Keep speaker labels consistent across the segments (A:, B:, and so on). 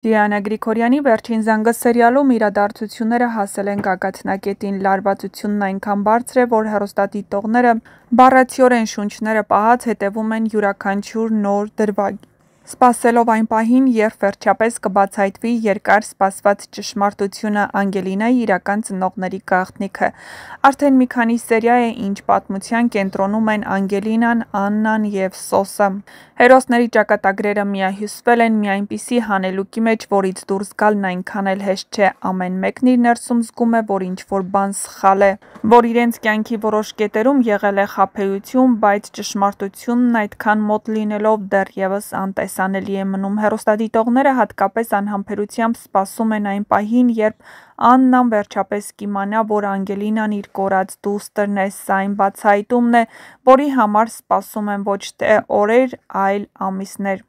A: Դիանա Գրիգորյանի «Վերջին զանգը» սերիալում իրադարձությունները հասել են գագաթնակետին։ Լարվածությունն այնքան բարձր է, որ հեռուստադիտողները բառացիորեն շունչները պահած հետևում են յուրաքանչյուր նոր դրվագի, սպասելով այն պահին, երբ վերջապես կբացահայտվի երկար սպասված ճշմարտությունը՝ Անգելինայի իրական ծնողների գաղտնիքը։ Արդեն մի քանի սերիա է, ինչ պատմության կենտրոնում են Անգելինան, Աննան և Սոսը։ Հերոսների ճակատագրերը միահյուսվել են մի այնպիսի հանելուկի մեջ, որից դուրս գալն այնքան էլ հեշտ չէ։ Ամեն մեկն իր ներսում զգում է, որ ինչ-որ բան սխալ է, որ իրենց կյանքի որոշ կետերում եղել է խաբեություն, բայց ճշմարտությունն այդքան մոտ լինելով դեռևս անտեսանելի է մնում։ Հեռուստադիտողները հատկապես անհամբերությամբ սպասում են այն պահին, երբ Աննան վերջապես կիմանա, որ Անգելինան իր կորած դուստրն է։ Սա այն բացահայտումն է, որի համար սպասում են ոչ թե օրեր, այլ ամիսներ։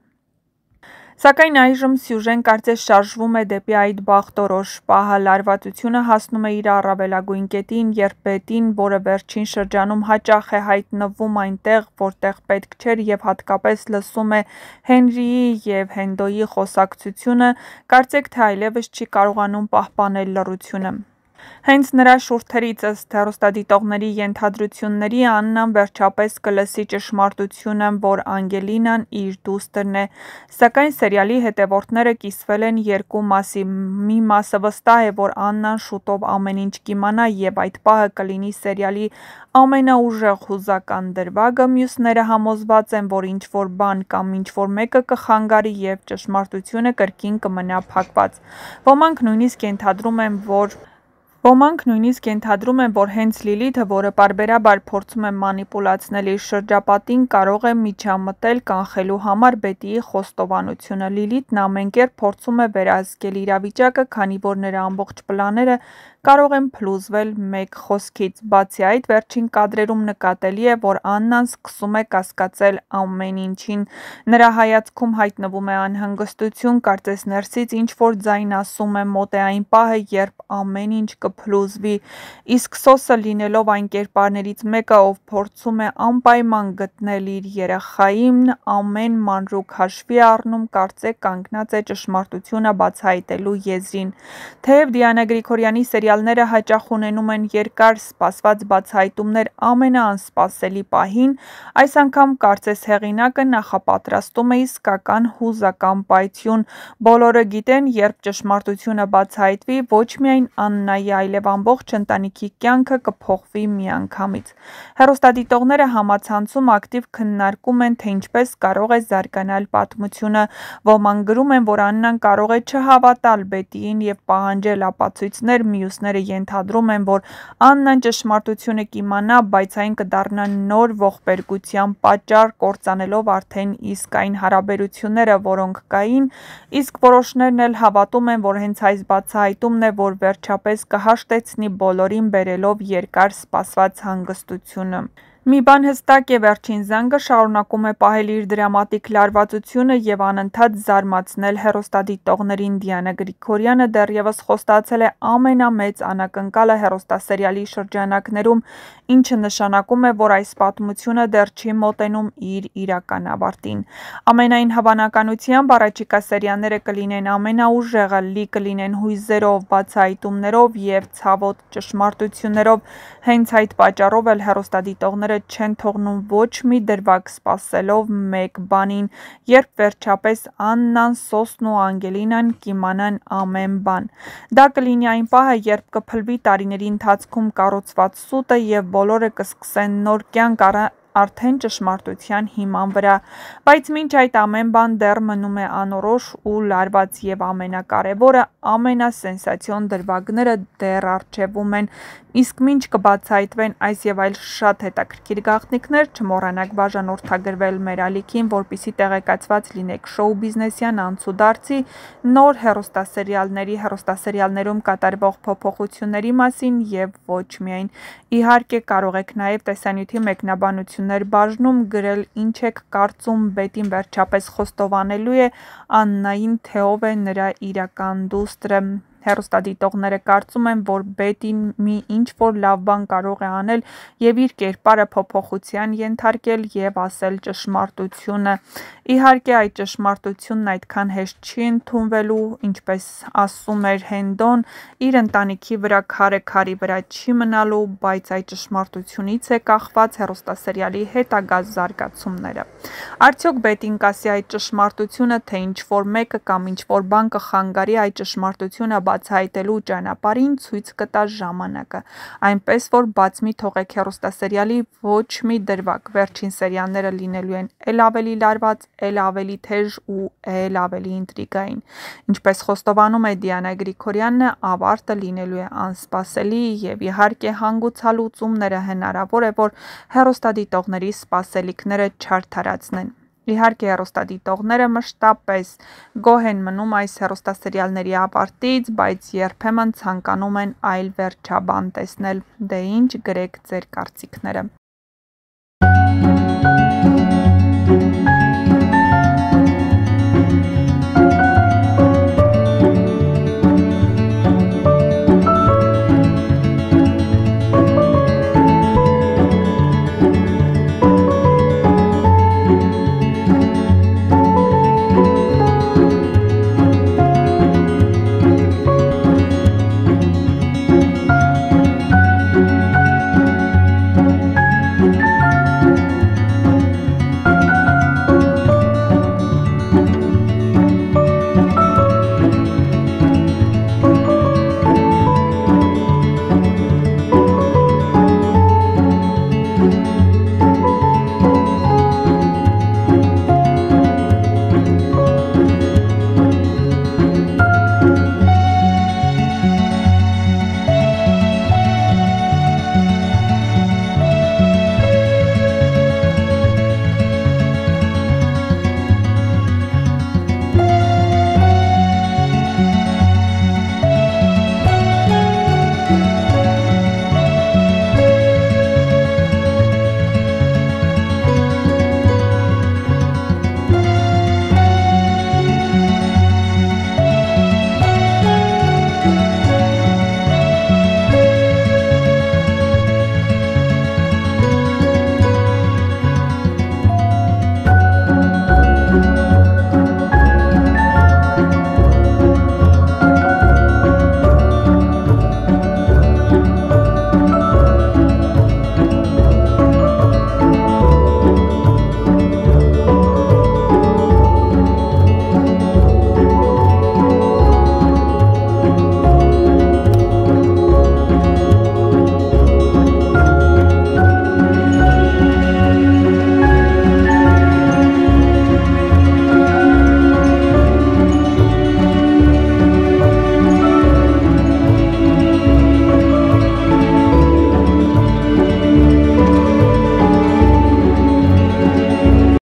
A: Սակայն այժմ սյուժեն կարծես շարժվում է դեպի այդ բախտորոշ պահը։ Լարվածությունը հասնում է իր առավելագույն կետին, երբ Բետին, որը վերջին շրջանում հաճախ է հայտնվում այնտեղ, որտեղ պետք չէր, և հատկապես լսում է Հենրիի և Հենդոյի խոսակցությունը, կարծեք թե այլևս չի կարողանում պահպանել լռությունը։ Հենց նրա շուրթերից, ըստ հեռուստադիտողների ենթադրությունների, Աննան վերջապես կլսի ճշմարտությունը, որ Անգելինան իր դուստրն է։ Սակայն սերիալի հետևորդները կիսվել են երկու մասի։ Մի մասը վստահ է, որ Աննան շուտով ամեն ինչ կիմանա, և այդ պահը կլինի սերիալի ամենաուժեղ հուզական դրվագը, մյուսները համոզված են, որ ինչ-որ բան կամ ինչ-որ մեկը կխանգարի, և ճշմարտությունը կրկին կմնա փակված։ Ոմանք նույնիսկ ենթադրում են, որ հենց Լիլիթը, որը պարբերաբար փորձում է մանիպուլացնել իր շրջապատին, կարող է միջամտել կանխելու համար Բետիի խոստովանությունը։ Լիլիթն ամեն կերպ փորձում է վերահսկել իրավիճակը, քանի որ նրա ամբողջ պլանները կարող են փլուզվել մեկ խոսքից։ Բացի այդ, վերջին կադրերում նկատելի է, որ Աննան սկսում է կասկածել ամեն ինչին։ Նրա հայացքում հայտնվում է անհանգստություն, կարծես ներսից ինչ-որ ձայն ասում է՝ մոտ է այն պահը, երբ ամեն ինչ կփլուզվի։ Իսկ Սոսը, լինելով այն կերպարներից մեկը, ով փորձում է անպայման գտնել իր երեխային, ամեն մանրուք հաշվի առնում, կարծեք կանգնած է ճշմարտությունը բացահայտելու եզրին։ Թեև Դիանա Գրիգորյանի սերիալները հաճախ ունենում են երկար սպասված բացահայտումներ ամենաանսպասելի պահին, այս անգամ կարծես հեղինակը նախապատրաստում է իսկական հուզական պայթյուն։ Բոլորը գիտեն, երբ ճշմարտությունը բացահայտվի, ոչ միայն Աննայի, այլև ամբողջ ընտանիքի կյանքը կփոխվի միանգամից։ Հեռուստադիտողները համացանցում ակտիվ քննարկում են, թե ինչպես կարող է զարգանալ պատմությունը։ Ոմանք գրում են, որ Աննան կարող է չհավատալ Բետիին և պահանջել ապացույցներ, մյուսները ենթադրում են, որ Աննան ճշմարտությունը կիմանա, բայց այն կդառնա նոր ողբերգության պատճառ, կործանելով արդեն իսկ այն հարաբերությունները, որոնք կային, իսկ որոշներն էլ հավատում են, որ հենց այս բացահայտումն է, որ վերջապես կհաշտեցնի բոլորին, բերելով երկար սպասված հանգստությունը։ Մի բան հստակ է՝ «Վերջին զանգը» շարունակում է պահել իր դրամատիկ լարվածությունը և անընդհատ զարմացնել հեռուստադիտողներին։ Դիանա Գրիգորյանը դեռևս խոստացել է ամենամեծ անակնկալը հեռուստասերիալի շրջանակներում, ինչը նշանակում է, որ այս պատմությունը դեռ չի մոտենում իր իրական ավարտին։ Ամենայն հավանականությամբ առաջիկա սերիաները կլինեն ամենաուժեղը, լի կլինեն հույզերով, բացահայտումներով և ցավոտ ճշմարտություններով։ Հենց այդ պատճառով էլ հեռուստադիտողները չեն թողնում ոչ մի դրվագ, սպասելով մեկ բանին, երբ վերջապես Աննան, Սոսն ու Անգելինան կիմանան ամեն բան։ Դա կլինի այն պահը, երբ կփլվի տարիների ընթացքում կառուցված սուտը, և բոլորը կսկսեն նոր կյանք արդեն ճշմարտության հիման վրա։ Բայց մինչ այդ ամեն բան դեռ մնում է անորոշ ու լարված, և ամենակարևորը՝ ամենասենսացիոն դրվագները դեռ առջևում են։ Իսկ մինչ կբացահայտվեն այս և այլ շատ հետաքրքիր գաղտնիքներ, չմոռանաք բաժանորդագրվել մեր ալիքին, որպեսզի տեղեկացված լինեք շոու բիզնեսյան անցուդարձի, նոր հեռուստասերիալների, հեռուստասերիալներում կատարվող փոփոխությունների մասին և ոչ միայն։ Իհարկե, կարող եք նաև տեսանյութի մեկնաբանություններ բաժնում գրել ինչ եք կարծում, Բետին վերջապես խոստովանելու է Աննային, թե ով է նրա իրական դուստրը։ Հեռուստադիտողները կարծում են, որ Բետին մի ինչ-որ լավ բան կարող է անել և իր կերպարը փոփոխության ենթարկել և ասել ճշմարտությունը։ Իհարկե, այդ ճշմարտությունն այդքան հեշտ չի ընդունվելու, ինչպես ասում էր Հենդոն, իր ընտանիքի վրա քարը քարի վրա չի մնալու, բայց այդ ճշմարտությունից է կախված հեռուստասերիալի հետագա զարգացումները։ Արդյոք Բետին կասի այդ ճշմարտությունը, թե ինչ-որ մեկը կամ ինչ-որ բան կխանգարի այդ ճշմարտությունը բացահայտելու ճանապարհին, ցույց կտա ժամանակը։ Այնպես որ բաց մի թողեք հեռուստասերիալի ոչ մի դրվագ, վերջին սերիալները լինելու են էլ ավելի լարված, էլ ավելի թեժ ու էլ ավելի ինտրիգային։ Ինչպես խոստովանում է Դիանա Գրիգորյանը, ավարտը լինելու է անսպասելի և իհարկե հանգուցալուծումները հնարավոր է, որ հեռուստադիտողների սպասելիքները չարդարացնեն։ Իհարկե, հեռուստադիտողները մշտապես գոհ են մնում այս հեռուստասերիալների ավարտից, բայց երբեմն ցանկանում են այլ վերջաբան տեսնել։ Դե ինչ, գրեք ձեր կարծիքները։